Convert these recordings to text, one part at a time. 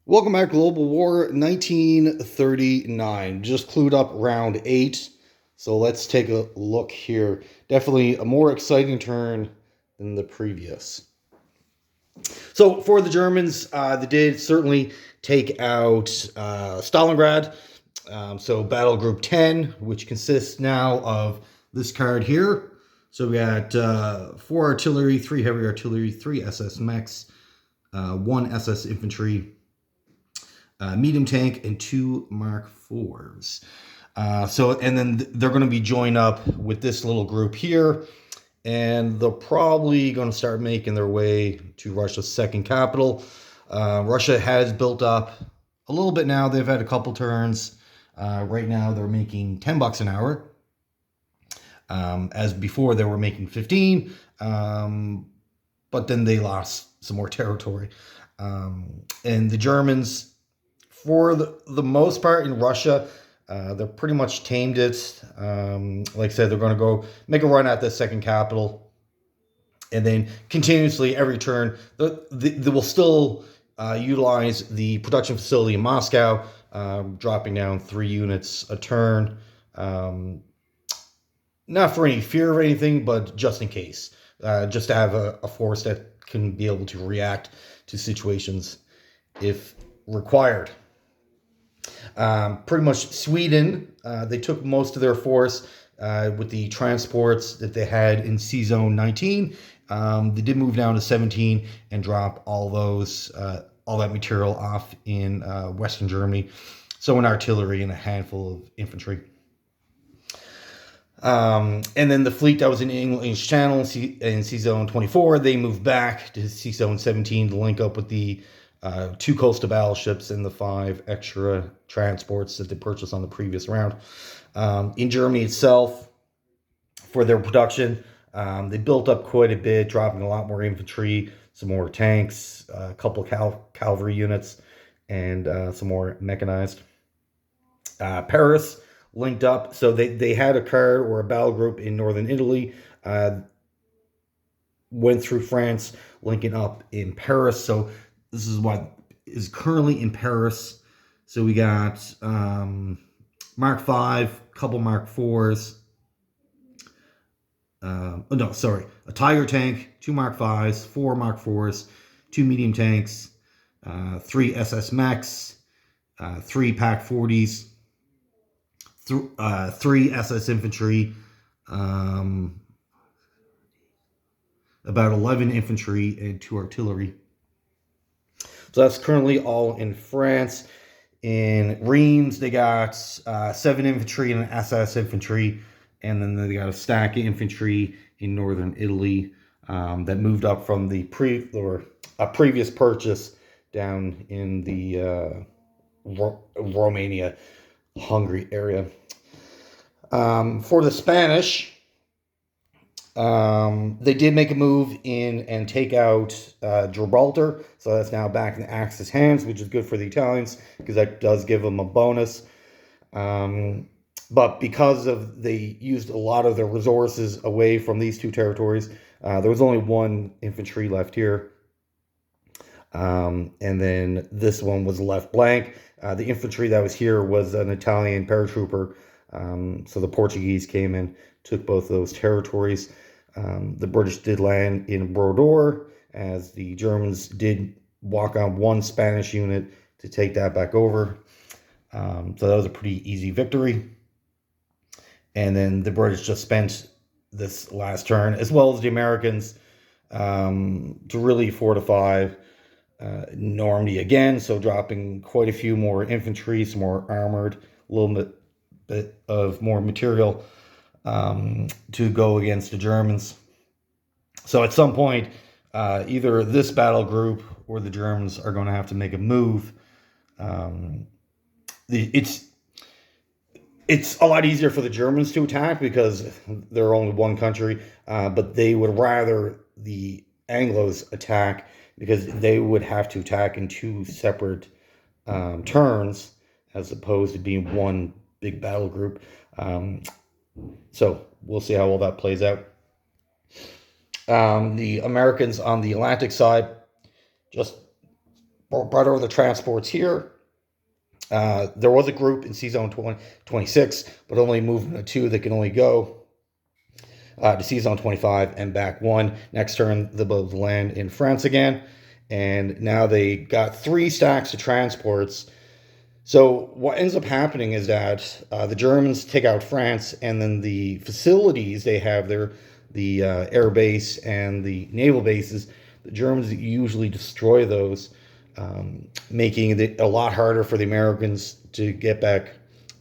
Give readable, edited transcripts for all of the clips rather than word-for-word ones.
Welcome back, Global War 1939. Just clued up round 8. So let's take a look here. Definitely a more exciting turn than the previous. So for the Germans, they did certainly take out Stalingrad. So Battle Group 10, which consists now of this card here. So we got 4 artillery, 3 heavy artillery, 3 SS mechs, 1 SS infantry, medium tank, and 2 Mark IVs. And then they're going to be joined up with this little group here, and they're probably going to start making their way to Russia's second capital. Russia has built up a little bit now. They've had a couple turns. Right now, they're making $10 an hour. As before, they were making 15, but then they lost some more territory. And the Germans, for the most part in Russia, they're pretty much tamed it. Like I said, they're going to go make a run at the second capital. And then continuously every turn, they will still utilize the production facility in Moscow, dropping down 3 units a turn. Not for any fear of anything, but just in case. Just to have a force that can be able to react to situations if required. Pretty much Sweden, they took most of their force with the transports that they had in Sea Zone 19. They did move down to 17 and drop all that material off in Western Germany. So an artillery and a handful of infantry. And then the fleet that was in English Channel in Sea Zone 24, they moved back to Sea Zone 17 to link up with the 2 coastal battleships and the 5 extra transports that they purchased on the previous round. In Germany itself, for their production, they built up quite a bit, dropping a lot more infantry, some more tanks, a couple cavalry units, and some more mechanized. Paris linked up, so they had a card or a battle group in northern Italy, went through France, linking up in Paris. So this is what is currently in Paris. So we got Mark V, couple Mark IVs. A Tiger tank, 2 Mark Vs, 4 Mark IVs, 2 medium tanks, 3 SS mechs, 3 Pak 40s, 3 SS infantry, about 11 infantry, and 2 artillery. So that's currently all in France. In Reims, they got 7 infantry and an SS infantry, and then they got a stack of infantry in northern Italy that moved up from the previous purchase down in the Romania, Hungary area. For the Spanish, they did make a move in and take out Gibraltar, so that's now back in the Axis hands, which is good for the Italians because that does give them a bonus. But because they used a lot of their resources away from these 2 territories, there was only 1 infantry left here. And then this one was left blank. The infantry that was here was an Italian paratrooper. So the Portuguese came in, took both of those territories. The British did land in Brodeur, as the Germans did walk on 1 Spanish unit to take that back over. So that was a pretty easy victory. And then the British just spent this last turn, as well as the Americans, to really fortify Normandy again. So dropping quite a few more infantry, some more armored, a little bit of more material to go against the Germans. So at some point, either this battle group or the Germans are going to have to make a move. It's a lot easier for the Germans to attack because they're only one country, but they would rather the Anglos attack because they would have to attack in 2 separate turns as opposed to being one big battle group. So we'll see how all that plays out. The Americans on the Atlantic side just brought over the transports here. There was a group in C-Zone 26, but only movement of 2 that can only go to C-Zone 25 and back 1. Next turn, they'll land in France again. And now they got 3 stacks of transports. So what ends up happening is that the Germans take out France, and then the facilities they have there, the air base and the naval bases, the Germans usually destroy those, making it a lot harder for the Americans to get back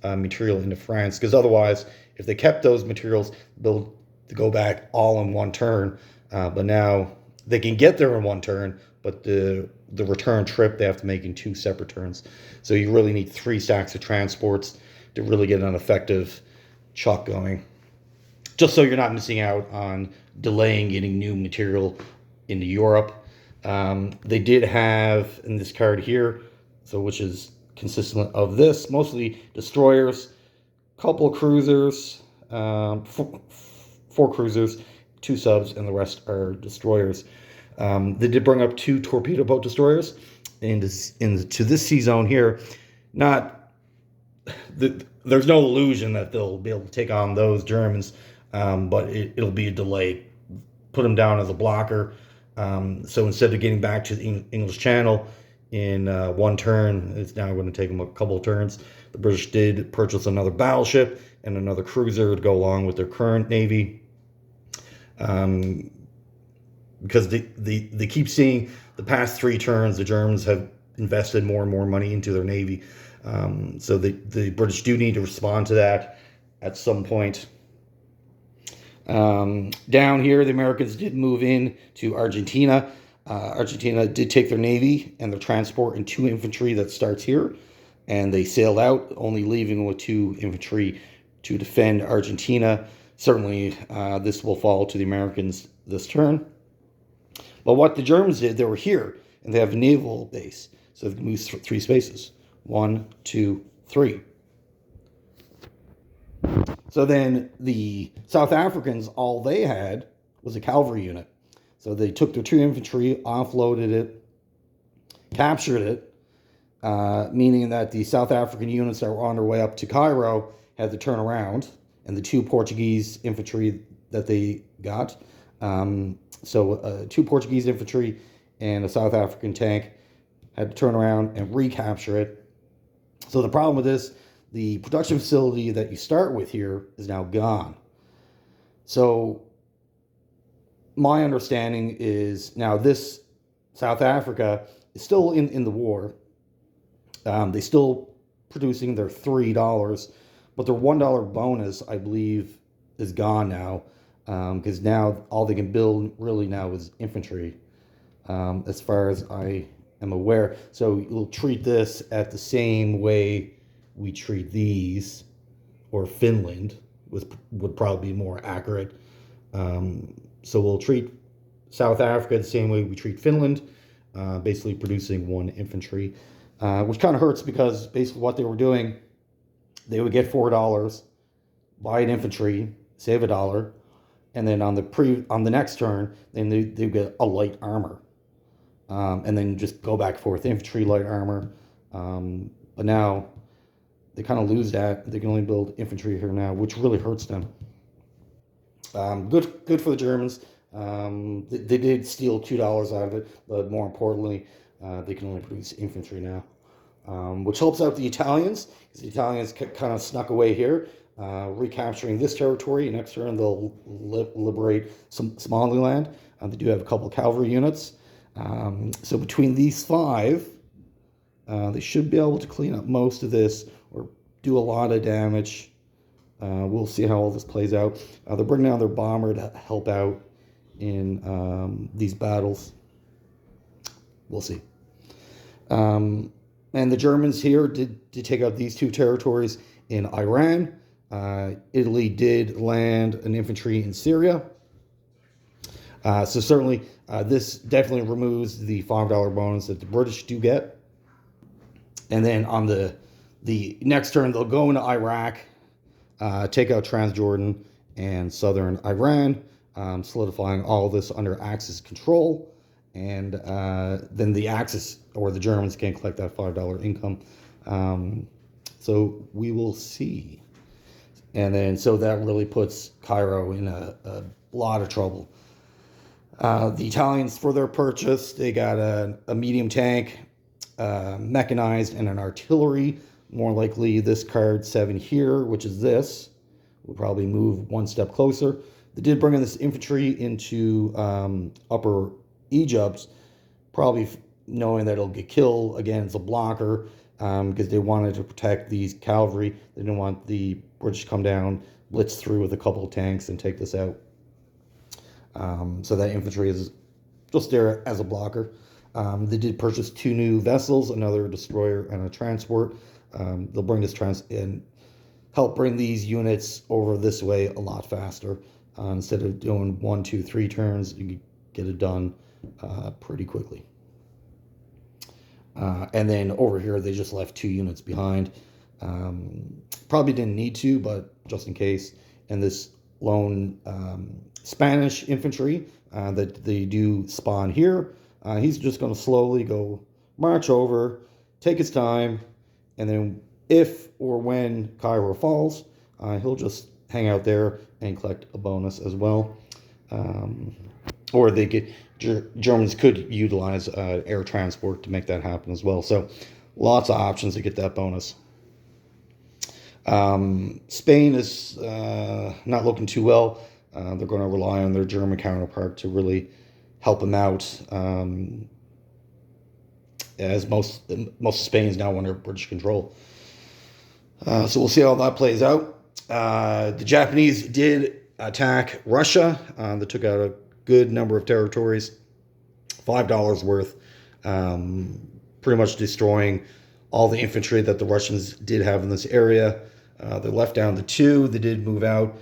material into France. Because otherwise, if they kept those materials, they'll go back all in one turn. But now they can get there in one turn, but the return trip they have to make in 2 separate turns. So you really need 3 stacks of transports to really get an effective chuck going. Just so you're not missing out on delaying getting new material into Europe. They did have in this card here, so which is consistent of this, mostly destroyers, couple cruisers, 4 cruisers, 2 subs, and the rest are destroyers. They did bring up 2 torpedo boat destroyers into this sea zone here. There's no illusion that they'll be able to take on those Germans, but it'll be a delay. Put them down as a blocker. So instead of getting back to the English Channel in 1 turn, it's now going to take them a couple of turns. The British did purchase another battleship and another cruiser to go along with their current navy. Because they keep seeing the past 3 turns, the Germans have invested more and more money into their navy. So the British do need to respond to that at some point. Down here, the Americans did move in to Argentina. Argentina did take their navy and their transport and 2 infantry that starts here. And they sailed out, only leaving with 2 infantry to defend Argentina. Certainly, this will fall to the Americans this turn. But what the Germans did, they were here, and they have a naval base. So they can move 3 spaces. 1, 2, 3. So then the South Africans, all they had was a cavalry unit. So they took their 2 infantry, offloaded it, captured it, meaning that the South African units that were on their way up to Cairo had to turn around, and the 2 Portuguese infantry that they got. So 2 Portuguese infantry and a South African tank had to turn around and recapture it. So the problem with this, the production facility that you start with here is now gone. So my understanding is now this South Africa is still in the war. They still producing their $3, but their $1 bonus, I believe, is gone now. Because now all they can build really now is infantry, as far as I am aware. So you'll treat this at the same way we treat these, or Finland would probably be more accurate. So we'll treat South Africa the same way we treat Finland, basically producing 1 infantry, which kind of hurts because basically what they were doing, they would get $4, buy an infantry, save $1. And then on the next turn, then they get a light armor, and then just go back and forth, infantry, light armor. But now they kind of lose that. They can only build infantry here now, which really hurts them. Good for the Germans. They did steal $2 out of it, but more importantly, they can only produce infantry now, which helps out the Italians, because the Italians kind of snuck away here. Recapturing this territory. Next turn, they'll liberate Somaliland. They do have a couple of cavalry units. So between these 5, they should be able to clean up most of this or do a lot of damage. We'll see how all this plays out. They're bringing down their bomber to help out in these battles. We'll see. And the Germans here did take out these 2 territories in Iran. Italy did land an infantry in Syria. So certainly this definitely removes the $5 bonus that the British do get. And then on the next turn, they'll go into Iraq, take out Transjordan and southern Iran, solidifying all this under Axis control. and then the Axis or the Germans can collect that $5 income. So we will see. And then so that really puts Cairo in a lot of trouble. The Italians, for their purchase, they got a medium tank, mechanized, and an artillery. More likely this card 7 here, which is this. We'll probably move one step closer. They did bring in this infantry into Upper Egypt, probably knowing that it'll get killed. Again, it's a blocker, because they wanted to protect these cavalry. They didn't want the British to come down, blitz through with a couple of tanks and take this out. So that infantry is just there as a blocker. They did purchase 2 new vessels, another destroyer and a transport. They'll bring this and help bring these units over this way a lot faster. Instead of doing 1, 2, 3 turns, you can get it done pretty quickly. And then over here, they just left 2 units behind. Probably didn't need to, but just in case. And this lone Spanish infantry that they do spawn here, he's just going to slowly go march over, take his time, and then if or when Cairo falls, he'll just hang out there and collect a bonus as well. Or they could, Germans could utilize air transport to make that happen as well. So lots of options to get that bonus. Spain is not looking too well. They're going to rely on their German counterpart to really help them out, as most of Spain is now under British control. So we'll see how that plays out. The Japanese did attack Russia. They took out a good number of territories, $5 worth, pretty much destroying all the infantry that the Russians did have in this area. They left down the 2. They did move out.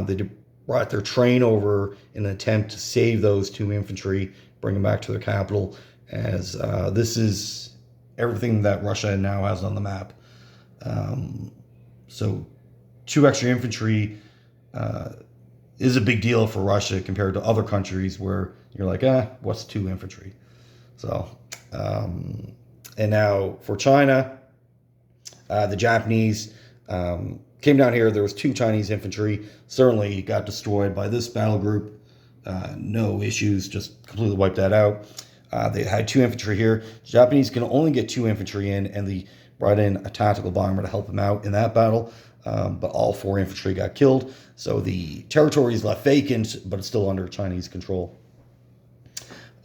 They brought their train over in an attempt to save those 2 infantry, bring them back to their capital, as this is everything that Russia now has on the map. So 2 extra infantry is a big deal for Russia compared to other countries where you're like, what's 2 infantry? So, and now for China, the Japanese came down here. There was 2 Chinese infantry, certainly got destroyed by this battle group. No issues, just completely wiped that out. They had 2 infantry here. The Japanese can only get 2 infantry in, and they brought in a tactical bomber to help them out in that battle. But all 4 infantry got killed. So the territory is left vacant, but it's still under Chinese control.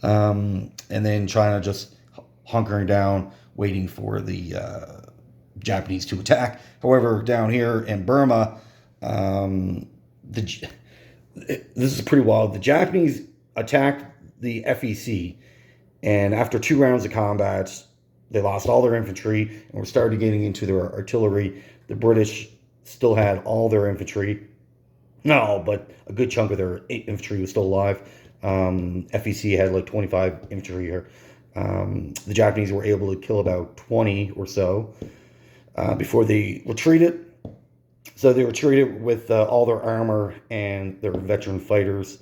And then China just hunkering down, waiting for the Japanese to attack. However, down here in Burma, this is pretty wild. The Japanese attacked the FEC, and after 2 rounds of combat, they lost all their infantry and were started getting into their artillery. The British still had all their infantry. No, but a good chunk of their infantry was still alive. FEC had like 25 infantry here. The Japanese were able to kill about 20 or so before they retreated. So they retreated with all their armor and their veteran fighters,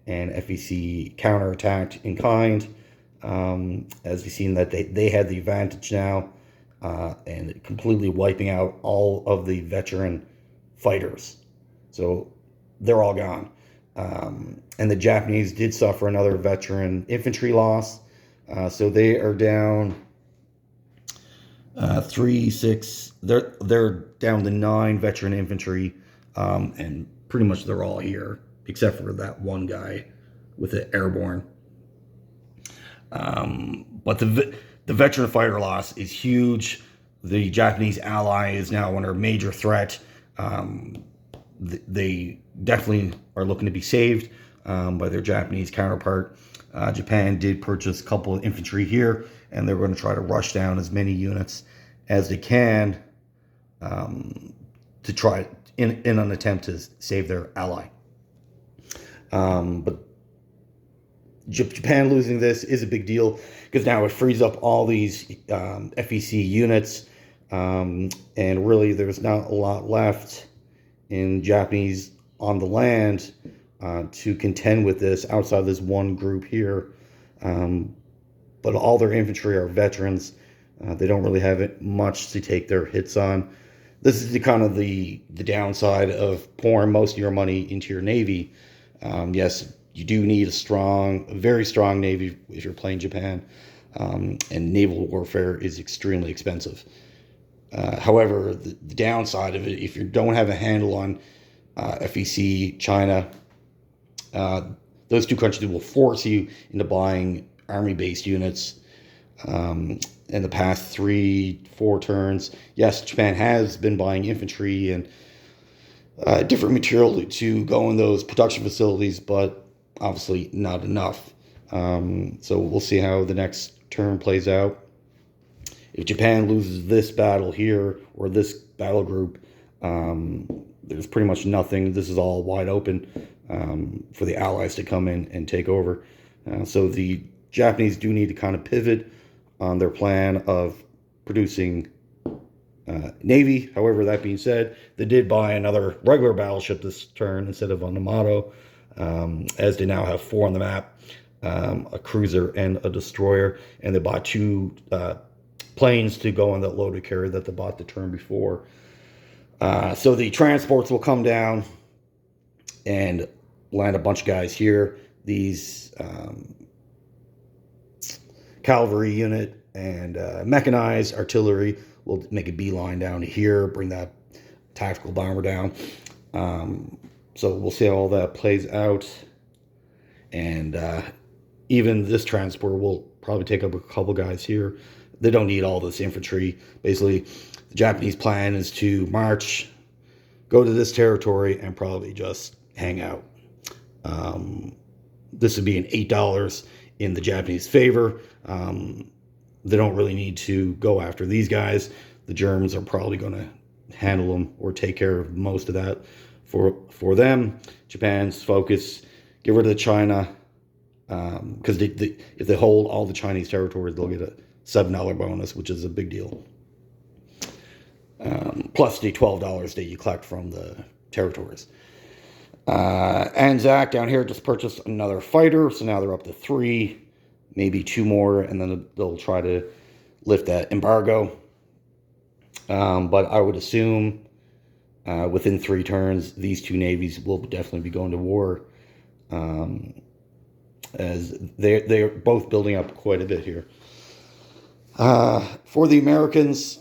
and FEC counterattacked in kind. As we've seen that they had the advantage now, and completely wiping out all of the veteran fighters. So they're all gone. And the Japanese did suffer another veteran infantry loss. So they are down 3, 6. They're down to 9 veteran infantry, and pretty much they're all here except for that one guy with the airborne. But the veteran fighter loss is huge. The Japanese ally is now under major threat. They definitely are looking to be saved by their Japanese counterpart. Japan did purchase a couple of infantry here, and they're going to try to rush down as many units as they can to try in an attempt to save their ally. But Japan losing this is a big deal because now it frees up all these FEC units, and really there's not a lot left in Japanese on the land to contend with this outside this one group here. but all their infantry are veterans. They don't really have much to take their hits on. This is the downside of pouring most of your money into your navy. Yes, you do need a very strong navy if you're playing Japan, and naval warfare is extremely expensive. However, the downside of it, if you don't have a handle on FEC, China, those two countries will force you into buying army-based units. In the past 3-4 turns, yes, Japan has been buying infantry and different material to go in those production facilities, but obviously not enough. So we'll see how the next turn plays out. If Japan loses this battle here or this battle group, there's pretty much nothing. This is all wide open for the Allies to come in and take over. So the Japanese do need to kind of pivot on their plan of producing navy. However, that being said, they did buy another regular battleship this turn instead of a Yamato, as they now have 4 on the map, a cruiser and a destroyer, and they bought 2 planes to go on that loaded carrier that they bought the turn before. So the transports will come down and land a bunch of guys here. These cavalry unit and mechanized artillery will make a beeline down to here, bring that tactical bomber down. So we'll see how all that plays out. And even this transport will probably take up a couple guys here. They don't need all this infantry. Basically, the Japanese plan is to march, go to this territory, and probably just hang out. This would be an $8 in the Japanese favor. They don't really need to go after these guys. The Germans are probably going to handle them or take care of most of that for them. Japan's focus, get rid of China, because if they hold all the Chinese territories, they'll get a $7 bonus, which is a big deal. Plus the $12 that you collect from the territories. Anzac down here just purchased another fighter, so now they're up to 3, maybe 2 more, and then they'll try to lift that embargo. But I would assume within 3 turns, these 2 navies will definitely be going to war, as they're both building up quite a bit here. For the Americans,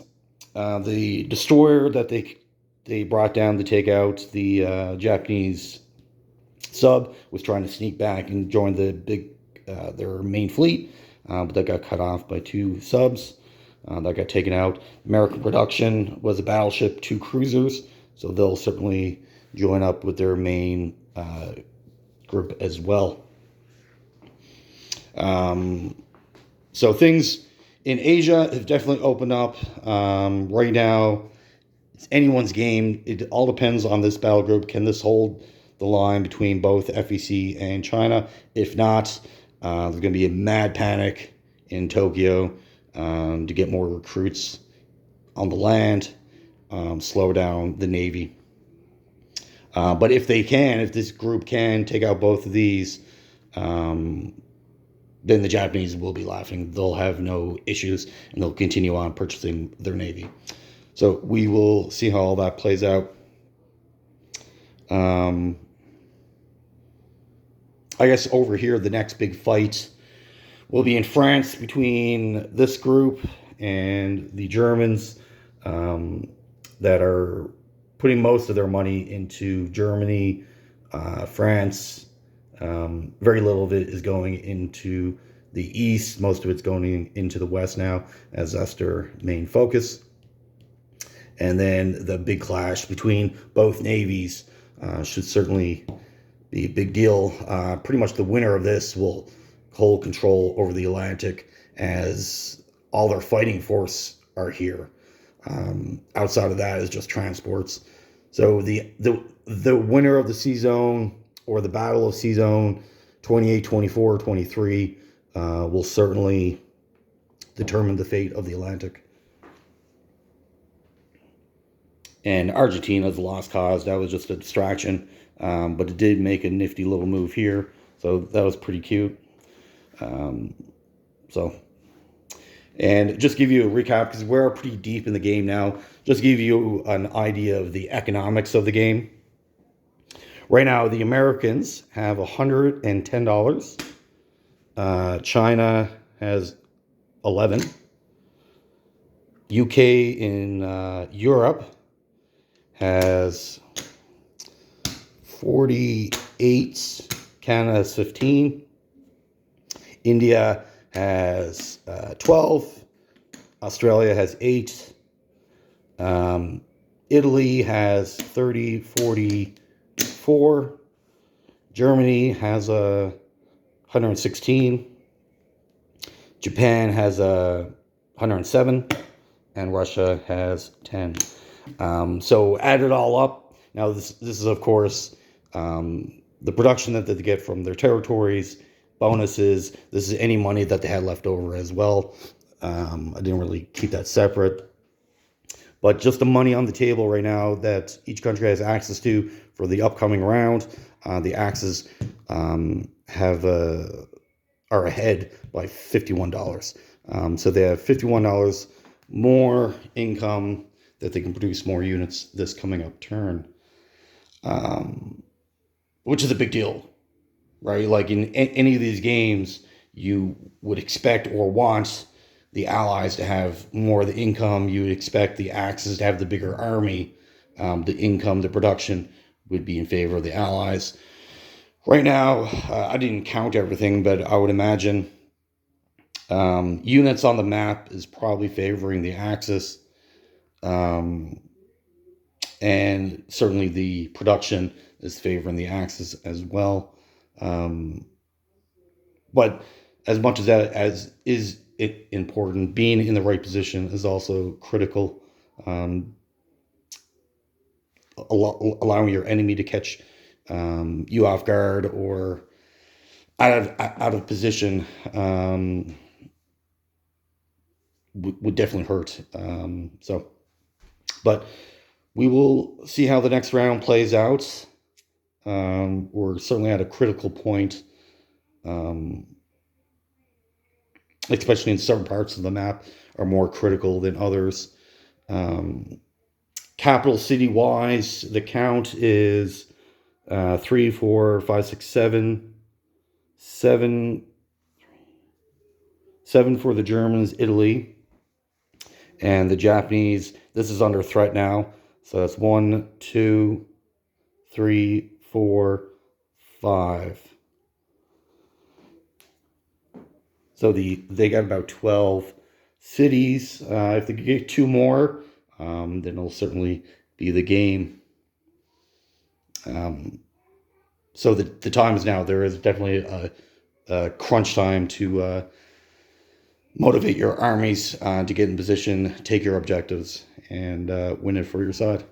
the destroyer that they brought down to take out the Japanese sub was trying to sneak back and join their main fleet, but that got cut off by 2 subs. That got taken out. American production was a battleship, 2 cruisers, so they'll certainly join up with their main group as well. So things in Asia have definitely opened up. Right now, it's anyone's game. It all depends on this battle group. Can this hold the line between both FEC and China? If not, there's going to be a mad panic in Tokyo to get more recruits on the land, slow down the Navy. But if this group can take out both of these, then the Japanese will be laughing. They'll have no issues, and they'll continue on purchasing their Navy. So we will see how all that plays out. I guess over here, the next big fight will be in France between this group and the Germans, that are putting most of their money into Germany, France. Very little of it is going into the east. Most of it's going into the west now, as that's their main focus. And then the big clash between both navies should certainly be a big deal. Pretty much the winner of this will hold control over the Atlantic, as all their fighting force are here. Outside of that is just transports. So the winner of the sea zone, or the Battle of Sea Zone 28, 24, 23, will certainly determine the fate of the Atlantic. And Argentina's a lost cause. That was just a distraction, but it did make a nifty little move here, so that was pretty cute. So, and just give you a recap because we're pretty deep in the game now. Just give you an idea of the economics of the game. Right now, the Americans have $110. China has 11. UK in Europe has 48. Canada has 15. India has 12. Australia has 8. Italy has 30, 44. Germany has 116. Japan has 107. And Russia has 10. So add it all up. Now this is of course the production that they get from their territories, bonuses. This is any money that they had left over as well. I didn't really keep that separate. But just the money on the table right now that each country has access to for the upcoming round, the axes are ahead by $51. So they have $51 more income that they can produce more units this coming up turn, which is a big deal, right? Like in any of these games, you would expect or want the allies to have more of the income. You would expect the Axis to have the bigger army. The income, the production would be in favor of the allies. Right now, I didn't count everything, but I would imagine units on the map is probably favoring the Axis. And certainly the production is favoring the Axis as well. But as much as that as is it important, being in the right position is also critical. Allowing your enemy to catch you off guard or out of position would definitely hurt. But we will see how the next round plays out. We're certainly at a critical point, especially in certain parts of the map are more critical than others. Capital city wise, the count is 3, 4, 5, 6, 7. 7 for the Germans, Italy, and the Japanese. This is under threat now. So that's 1, 2, 3, 4, 5. So they got about 12 cities. If they get 2 more, then it'll certainly be the game. So the time is now. There is definitely a crunch time to motivate your armies to get in position, take your objectives, and win it for your side.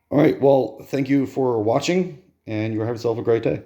All right, well, thank you for watching, and you have yourself a great day.